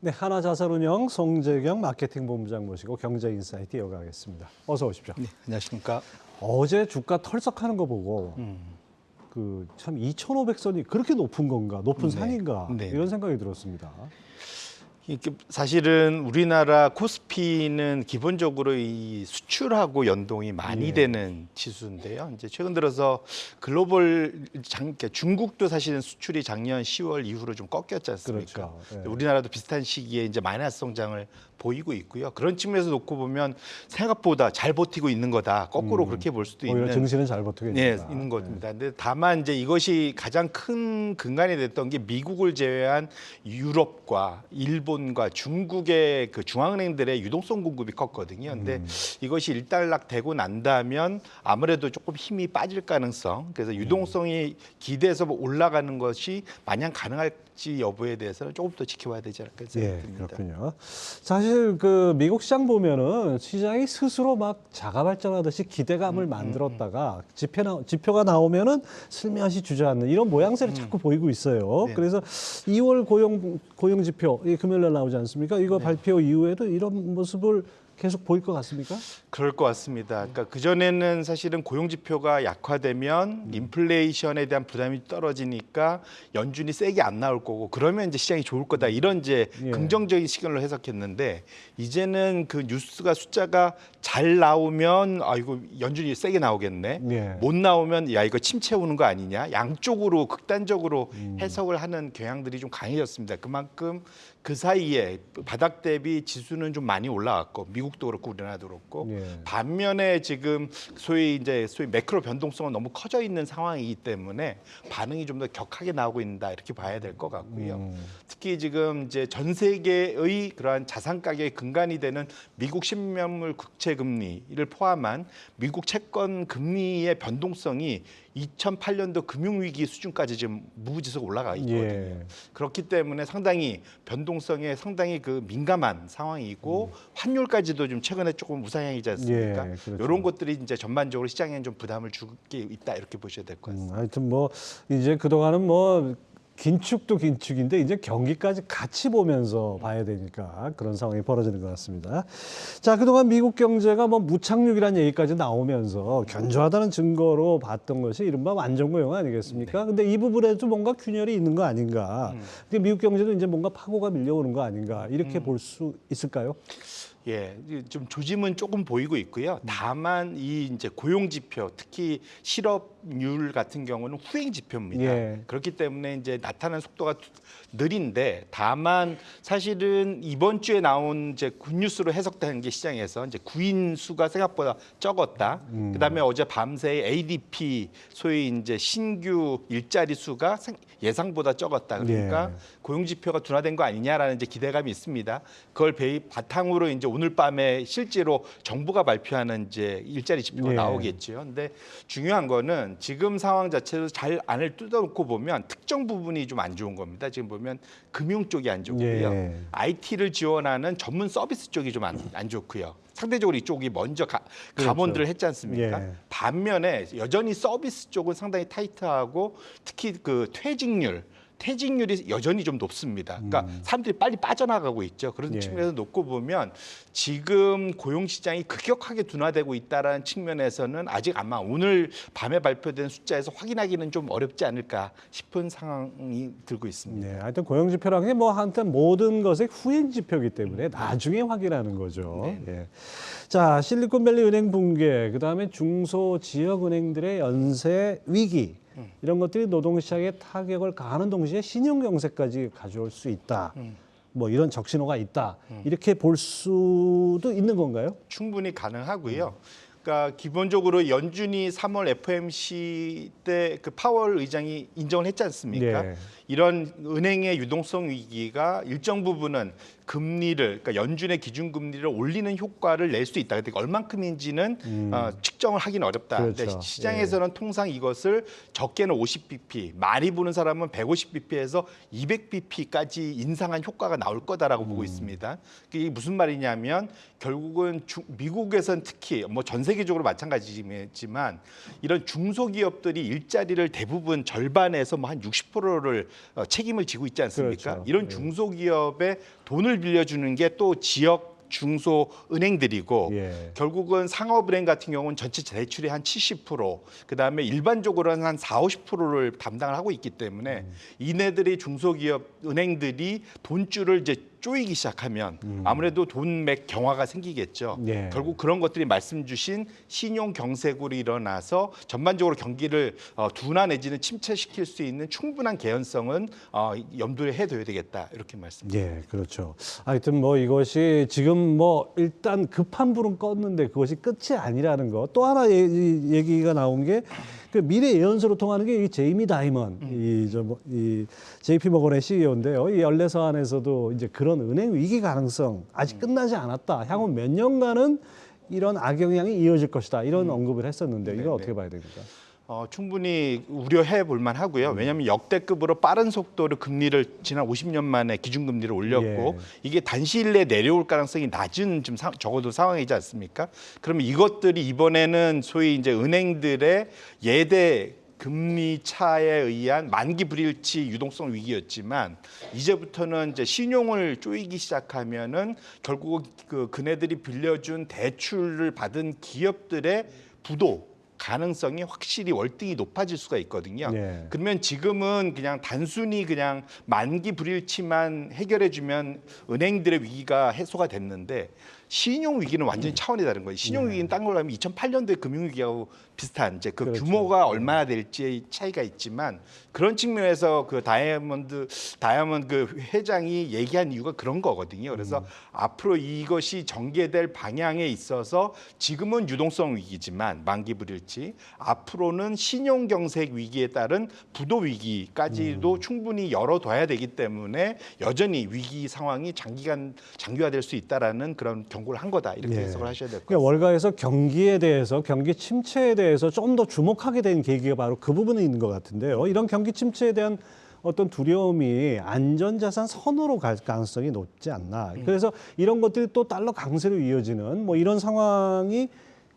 네, 하나자산운영 송재경 마케팅 본부장 모시고 경제인사이트 이어가겠습니다. 어서 오십시오. 네, 안녕하십니까. 어제 주가 털썩하는 거 보고 참 2,500선이 그렇게 높은 건가, 높은 네. 산인가 네. 이런 생각이 들었습니다. 이게 사실은 우리나라 코스피는 기본적으로 이 수출하고 연동이 많이 예. 되는 지수인데요. 이제 최근 들어서 그러니까 중국도 사실은 수출이 작년 10월 이후로 좀 꺾였지 않습니까? 그렇죠. 예. 우리나라도 비슷한 시기에 이제 마이너스 성장을 보이고 있고요. 그런 측면에서 놓고 보면 생각보다 잘 버티고 있는 거다. 거꾸로 그렇게 볼 수도 오히려 있는. 증시는 잘 버티고 네, 있다. 있는 겁니다. 근데 다만 이제 이것이 가장 큰 근간이 됐던 게 미국을 제외한 유럽과 일본과 중국의 그 중앙은행들의 유동성 공급이 컸거든요. 근데 이것이 일단락되고 난다면 아무래도 조금 힘이 빠질 가능성. 그래서 유동성이 기대해서 올라가는 것이 마냥 가능할지 여부에 대해서는 조금 더 지켜봐야 되지 않을까 생각됩니다. 그렇군요. 사실 그 미국 시장 보면은 시장이 스스로 막 자가 발전하듯이 기대감을 만들었다가 지표가 나오면은 슬며시 주저앉는 이런 모양새를 자꾸 보이고 있어요. 네. 그래서 2월 고용 지표 이 금요일날 나오지 않습니까? 이거 발표 이후에도 이런 모습을 계속 보일 것 같습니까? 그럴 것 같습니다. 그러니까 그전에는 사실은 고용 지표가 약화되면 인플레이션에 대한 부담이 떨어지니까 연준이 세게 안 나올 거고 그러면 이제 시장이 좋을 거다. 이런 이제 예. 긍정적인 시각으로 해석했는데 이제는 그 뉴스가 숫자가 잘 나오면 이거 연준이 세게 나오겠네. 예. 못 나오면 야 이거 침체 오는 거 아니냐. 양쪽으로 극단적으로 해석을 하는 경향들이 좀 강해졌습니다. 그만큼 그 사이에 바닥 대비 지수는 좀 많이 올라왔고 미국도 그렇고 우리나라도 그렇고 예. 반면에 지금 소위 매크로 변동성은 너무 커져 있는 상황이기 때문에 반응이 좀 더 격하게 나오고 있다 이렇게 봐야 될 것 같고요. 특히 지금 이제 전 세계의 그러한 자산 가격의 근간이 되는 미국 10년물 국채 금리를 포함한 미국 채권 금리의 변동성이 2008년도 금융위기 수준까지 지금 무지석 올라가 있거든요. 예. 그렇기 때문에 상당히 변동성에 상당히 그 민감한 상황이고 환율까지도 좀 최근에 조금 우상향이지 않습니까? 예, 그렇죠. 이런 것들이 이제 전반적으로 시장에 좀 부담을 주게 있다 이렇게 보셔야 될 것 같습니다. 하여튼 뭐 이제 그동안은 뭐 긴축도 긴축인데 이제 경기까지 같이 보면서 봐야 되니까 그런 상황이 벌어지는 것 같습니다. 자, 그동안 미국 경제가 뭐 무착륙이라는 얘기까지 나오면서 견조하다는 증거로 봤던 것이 이른바 완전고용 아니겠습니까? 근데 이 부분에도 뭔가 균열이 있는 거 아닌가? 근데 미국 경제도 이제 뭔가 파고가 밀려오는 거 아닌가? 이렇게 볼 수 있을까요? 예, 좀 조짐은 조금 보이고 있고요. 다만 이 이제 고용 지표, 특히 실업률 같은 경우는 후행 지표입니다. 예. 그렇기 때문에 이제 나타나는 속도가 느린데 다만 사실은 이번 주에 나온 이제 굿뉴스로 해석되는 게 시장에서 이제 구인 수가 생각보다 적었다. 그다음에 어제 밤새 ADP 소위 이제 신규 일자리 수가 예상보다 적었다. 그러니까 예. 고용 지표가 둔화된 거 아니냐라는 이제 기대감이 있습니다. 그걸 바탕으로 이제 오늘 밤에 실제로 정부가 발표하는 이제 일자리 지표가 예. 나오겠죠. 근데 중요한 거는 지금 상황 자체도 잘 안을 뜯어놓고 보면 특정 부분이 좀 안 좋은 겁니다. 지금 보면 금융 쪽이 안 좋고요. 예. IT를 지원하는 전문 서비스 쪽이 좀 안 좋고요. 상대적으로 이쪽이 먼저 감원들을 했지 않습니까? 예. 반면에 여전히 서비스 쪽은 상당히 타이트하고 특히 그 퇴직률이 여전히 좀 높습니다. 그러니까 사람들이 빨리 빠져나가고 있죠. 그런 예. 측면에서 놓고 보면 지금 고용 시장이 급격하게 둔화되고 있다는 측면에서는 아직 아마 오늘 밤에 발표된 숫자에서 확인하기는 좀 어렵지 않을까 싶은 상황이 들고 있습니다. 네, 하여튼 고용 지표라는 게 뭐 한때 모든 것의 후행 지표이기 때문에 나중에 확인하는 거죠. 예. 자, 실리콘밸리 은행 붕괴, 그다음에 중소 지역 은행들의 연쇄 위기 이런 것들이 노동시장에 타격을 가하는 동시에 신용 경색까지 가져올 수 있다. 뭐 이런 적신호가 있다. 이렇게 볼 수도 있는 건가요? 충분히 가능하고요. 그러니까 기본적으로 연준이 3월 FOMC 때 그 파월 의장이 인정을 했지 않습니까? 네. 이런 은행의 유동성 위기가 일정 부분은 금리를 그러니까 연준의 기준금리를 올리는 효과를 낼 수 있다. 근데 얼만큼인지는 측정을 하기는 어렵다. 그렇죠. 근데 시장에서는 통상 이것을 적게는 50bp, 많이 보는 사람은 150bp에서 200bp까지 인상한 효과가 나올 거다라고 보고 있습니다. 이게 무슨 말이냐면 결국은 미국에선 특히 뭐 전 세계적으로 마찬가지지만 이런 중소기업들이 일자리를 대부분 절반에서 뭐 한 60%를 책임을 지고 있지 않습니까? 그렇죠. 이런 예. 중소기업에 돈을 빌려주는 게 또 지역 중소은행들이고 예. 결국은 상업은행 같은 경우는 전체 대출의 한 70%, 그다음에 일반적으로는 한 50~50%를 담당을 하고 있기 때문에 이네들이 중소기업 은행들이 돈줄을 이제 쪼이기 시작하면 아무래도 돈맥 경화가 생기겠죠. 예. 결국 그런 것들이 말씀 주신 신용 경색으로 일어나서 전반적으로 경기를 둔화 내지는 침체시킬 수 있는 충분한 개연성은 염두에 해둬야 되겠다 이렇게 말씀드립니다. 예, 그렇죠. 하여튼 뭐 이것이 지금 뭐 일단 급한 불은 껐는데 그것이 끝이 아니라는 거. 또 하나 얘기가 나온 게 그 미래 예언서로 통하는 게 이 제이미 다이먼, 이 JP 모건의 CEO인데요. 이 연례 서한에서도 이제 그런 은행 위기 가능성 아직 끝나지 않았다. 향후 몇 년간은 이런 악영향이 이어질 것이다. 이런 언급을 했었는데 이건 어떻게 봐야 됩니까? 충분히 우려해 볼 만하고요. 왜냐하면 역대급으로 빠른 속도로 금리를 지난 50년 만에 기준금리를 올렸고 예. 이게 단시일 내에 내려올 가능성이 낮은 좀 적어도 상황이지 않습니까? 그러면 이것들이 이번에는 소위 이제 은행들의 예대 금리 차에 의한 만기 불일치 유동성 위기였지만 이제부터는 이제 신용을 쪼이기 시작하면은 결국 그네들이 빌려준 대출을 받은 기업들의 부도 가능성이 확실히 월등히 높아질 수가 있거든요. 네. 그러면 지금은 그냥 단순히 그냥 만기 불일치만 해결해주면 은행들의 위기가 해소가 됐는데 신용 위기는 완전히 차원이 다른 거예요. 신용 위기는 딴 걸로 하면 2008년도의 금융 위기하고 비슷한 이제 그 그렇죠. 규모가 얼마나 될지의 차이가 있지만 그런 측면에서 그 다이아몬드 그 회장이 얘기한 이유가 그런 거거든요. 그래서 앞으로 이것이 전개될 방향에 있어서 지금은 유동성 위기지만 만기 불일치, 앞으로는 신용 경색 위기에 따른 부도 위기까지도 충분히 열어둬야 되기 때문에 여전히 위기 상황이 장기화될 수 있다라는 그런 경고를 한 거다 이렇게 예. 해석을 하셔야 될 것 그러니까 같습니다. 월가에서 경기에 대해서 경기 침체에 대해서 좀 더 주목하게 된 계기가 바로 그 부분에 있는 것 같은데요. 이런 경기 침체에 대한 어떤 두려움이 안전자산 선으로 갈 가능성이 높지 않나. 그래서 이런 것들이 또 달러 강세로 이어지는 뭐 이런 상황이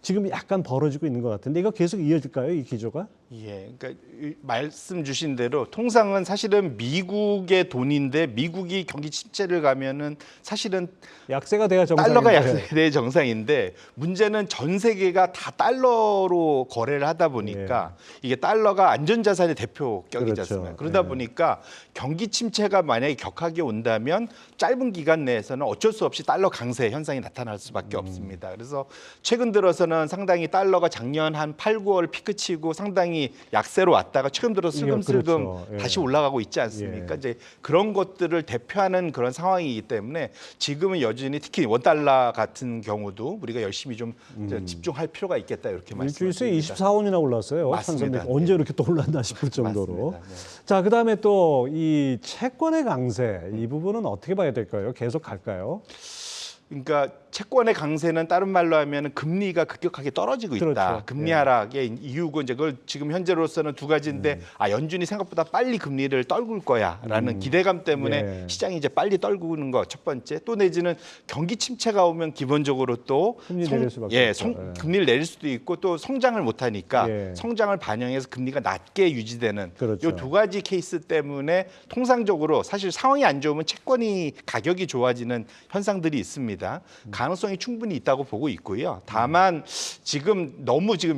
지금 약간 벌어지고 있는 것 같은데 이거 계속 이어질까요, 이 기조가? 예, 그러니까 말씀 주신 대로 통상은 사실은 미국의 돈인데 미국이 경기 침체를 가면은 사실은 약세가 돼야 정상인데. 달러가 약세의 정상인데 문제는 전 세계가 다 달러로 거래를 하다 보니까 이게 달러가 안전자산의 대표격이지 그렇죠. 않습니까? 그러다 예. 보니까 경기 침체가 만약에 격하게 온다면 짧은 기간 내에서는 어쩔 수 없이 달러 강세 현상이 나타날 수밖에 없습니다. 그래서 최근 들어서는 상당히 달러가 작년 한 8, 9월 피크치고 상당히 약세로 왔다가 최근 들어 슬금슬금 그렇죠. 예. 다시 올라가고 있지 않습니까? 예. 이제 그런 것들을 대표하는 그런 상황이기 때문에 지금은 여전히 특히 원달러 같은 경우도 우리가 열심히 좀 집중할 필요가 있겠다 이렇게 일주일 새에 말씀드립니다. 24원이나 올랐어요. 맞습니다. 1300. 언제 이렇게 또 올랐나 싶을 정도로. 맞습니다. 네. 자, 그다음에 또 이 채권의 강세 이 부분은 어떻게 봐야 될까요? 계속 갈까요? 그러니까 채권의 강세는 다른 말로 하면 금리가 급격하게 떨어지고 있다. 그렇죠. 금리 예. 하락의 이유고 이제 그걸 지금 현재로서는 두 가지인데 연준이 생각보다 빨리 금리를 떨굴 거야라는 기대감 때문에 예. 시장이 이제 빨리 떨구는 거 첫 번째. 또 내지는 경기 침체가 오면 기본적으로 또 금리 내릴 수밖에 없죠. 예. 금리를 내릴 수도 있고 또 성장을 못 하니까 예. 성장을 반영해서 금리가 낮게 유지되는 그렇죠. 이 두 가지 케이스 때문에 통상적으로 사실 상황이 안 좋으면 채권이 가격이 좋아지는 현상들이 있습니다. 가능성이 충분히 있다고 보고 있고요. 다만 지금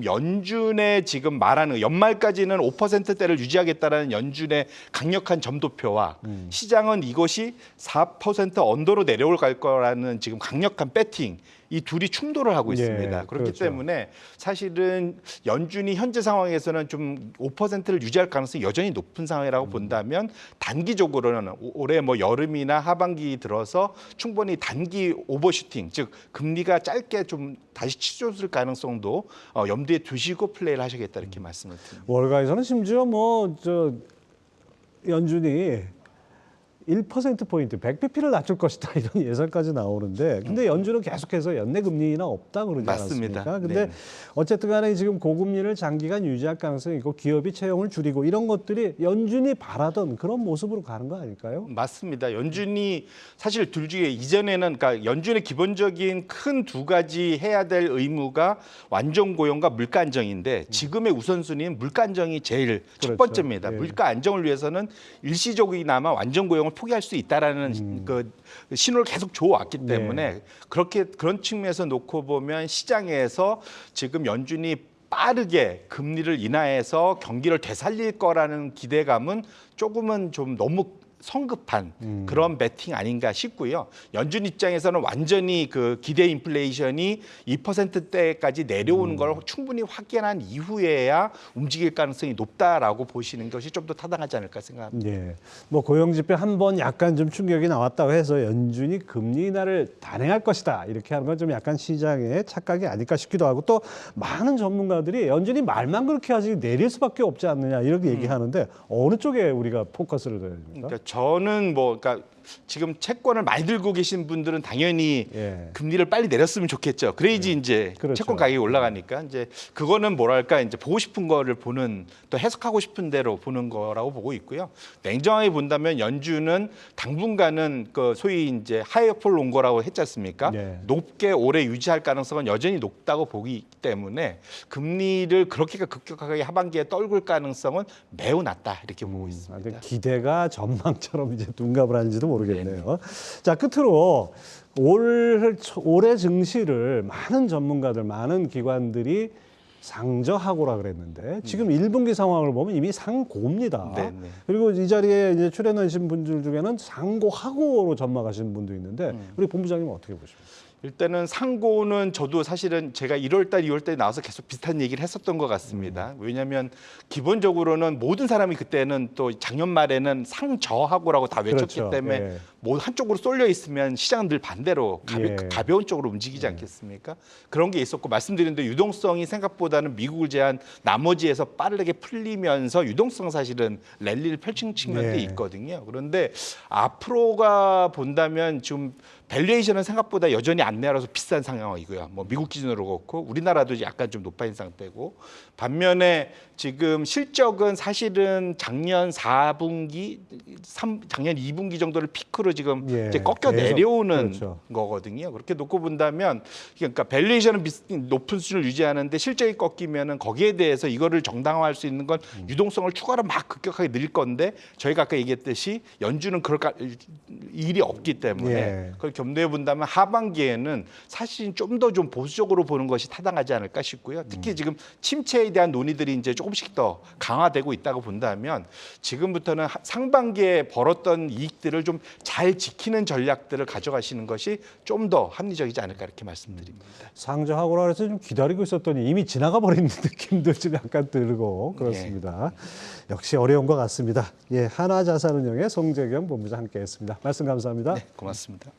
연준의 지금 말하는 연말까지는 5%대를 유지하겠다라는 연준의 강력한 점도표와 시장은 이것이 4% 언더로 내려올 갈 거라는 지금 강력한 배팅 이 둘이 충돌을 하고 예, 있습니다. 그렇기 그렇죠. 때문에 사실은 연준이 현재 상황에서는 좀 5%를 유지할 가능성이 여전히 높은 상황이라고 본다면 단기적으로는 올해 뭐 여름이나 하반기 들어서 충분히 단기 오버슈팅, 즉 금리가 짧게 좀 다시 치솟을 가능성도 염두에 두시고 플레이를 하셔야겠다 이렇게 말씀을 드립니다. 월가에서는 심지어 뭐 저 연준이 1%포인트, 100bp를 낮출 것이다 이런 예상까지 나오는데 근데 연준은 계속해서 연내 금리 인하 없다 그러지 맞습니다. 않았습니까? 근데 네. 어쨌든 간에 지금 고금리를 장기간 유지할 가능성이 있고 기업이 채용을 줄이고 이런 것들이 연준이 바라던 그런 모습으로 가는 거 아닐까요? 맞습니다. 연준이 사실 둘 중에 이전에는 그러니까 연준의 기본적인 큰 두 가지 해야 될 의무가 완전 고용과 물가 안정인데 지금의 우선순위는 물가 안정이 제일 첫 그렇죠. 번째입니다. 예. 물가 안정을 위해서는 일시적이나마 완전 고용을 포기할 수 있다라는 그 신호를 계속 줘왔기 때문에 그렇게 그런 측면에서 놓고 보면 시장에서 지금 연준이 빠르게 금리를 인하해서 경기를 되살릴 거라는 기대감은 조금은 좀 너무 성급한 그런 베팅 아닌가 싶고요. 연준 입장에서는 완전히 그 기대 인플레이션이 2%대까지 내려오는 걸 충분히 확인한 이후에야 움직일 가능성이 높다라고 보시는 것이 좀 더 타당하지 않을까 생각합니다. 예. 뭐 고용 지표 한 번 약간 좀 충격이 나왔다고 해서 연준이 금리 인하를 단행할 것이다 이렇게 하는 건 좀 약간 시장의 착각이 아닐까 싶기도 하고 또 많은 전문가들이 연준이 말만 그렇게 하지 내릴 수밖에 없지 않느냐 이렇게 얘기하는데 어느 쪽에 우리가 포커스를 둬야 됩니까? 그러니까 저는 뭐 그러니까 지금 채권을 많이 들고 계신 분들은 당연히 예. 금리를 빨리 내렸으면 좋겠죠. 그래야지 이제 그렇죠. 채권 가격이 올라가니까 이제 그거는 뭐랄까 이제 보고 싶은 거를 보는 또 해석하고 싶은 대로 보는 거라고 보고 있고요. 냉정하게 본다면 연준은 당분간은 그 소위 이제 하이어폴 온 거라고 했지 않습니까? 네. 높게 오래 유지할 가능성은 여전히 높다고 보기 때문에 금리를 그렇게 급격하게 하반기에 떨굴 가능성은 매우 낮다 이렇게 보고 있습니다. 아주 기대가 전망처럼 이제 둔갑을 하는지도 모르겠네요. 자, 끝으로 올해 증시를 많은 전문가들, 많은 기관들이 상저하고라 그랬는데 지금 1분기 상황을 보면 이미 상고입니다. 네. 그리고 이 자리에 이제 출연하신 분들 중에는 상고하고로 전망하시는 분도 있는데 우리 본부장님은 어떻게 보십니까? 일단은 상고는 저도 사실은 제가 1월달, 2월달에 나와서 계속 비슷한 얘기를 했었던 것 같습니다. 왜냐하면 기본적으로는 모든 사람이 그때는 또 작년 말에는 상저하고라고 다 외쳤기 그렇죠. 때문에 예. 뭐 한쪽으로 쏠려 있으면 시장은 늘 반대로 예. 가벼운 쪽으로 움직이지 않겠습니까? 그런 게 있었고 말씀드린 대로 유동성이 생각보다는 미국을 제한 나머지에서 빠르게 풀리면서 유동성 사실은 랠리를 펼친 측면도 예. 있거든요. 그런데 앞으로가 본다면 좀 밸류에이션은 생각보다 여전히 안 내려서 비싼 상황이고요. 뭐 미국 기준으로 그렇고 우리나라도 약간 좀 높아 있는 상태고 반면에 지금 실적은 사실은 작년 4분기, 작년 2분기 정도를 피크로 지금 예, 이제 꺾여 계속, 내려오는 그렇죠. 거거든요. 그렇게 놓고 본다면 그러니까 밸류에이션은 높은 수준을 유지하는데 실적이 꺾이면은 거기에 대해서 이거를 정당화할 수 있는 건 유동성을 추가로 막 급격하게 늘릴 건데 저희가 아까 얘기했듯이 연준은 그럴 일이 없기 때문에 예. 그걸 겸비해 본다면 하반기에는 사실 좀 더 좀 보수적으로 보는 것이 타당하지 않을까 싶고요. 특히 지금 침체에 대한 논의들이 이제 조금씩 더 강화되고 있다고 본다면 지금부터는 상반기에 벌었던 이익들을 좀 잘 지키는 전략들을 가져가시는 것이 좀 더 합리적이지 않을까 이렇게 말씀드립니다. 상저하고라 해서 좀 기다리고 있었더니 이미 지나가 버린 느낌도 좀 약간 들고 그렇습니다. 역시 어려운 것 같습니다. 예, 하나자산운용의 송재경 본부장 함께했습니다. 말씀 감사합니다. 네, 고맙습니다.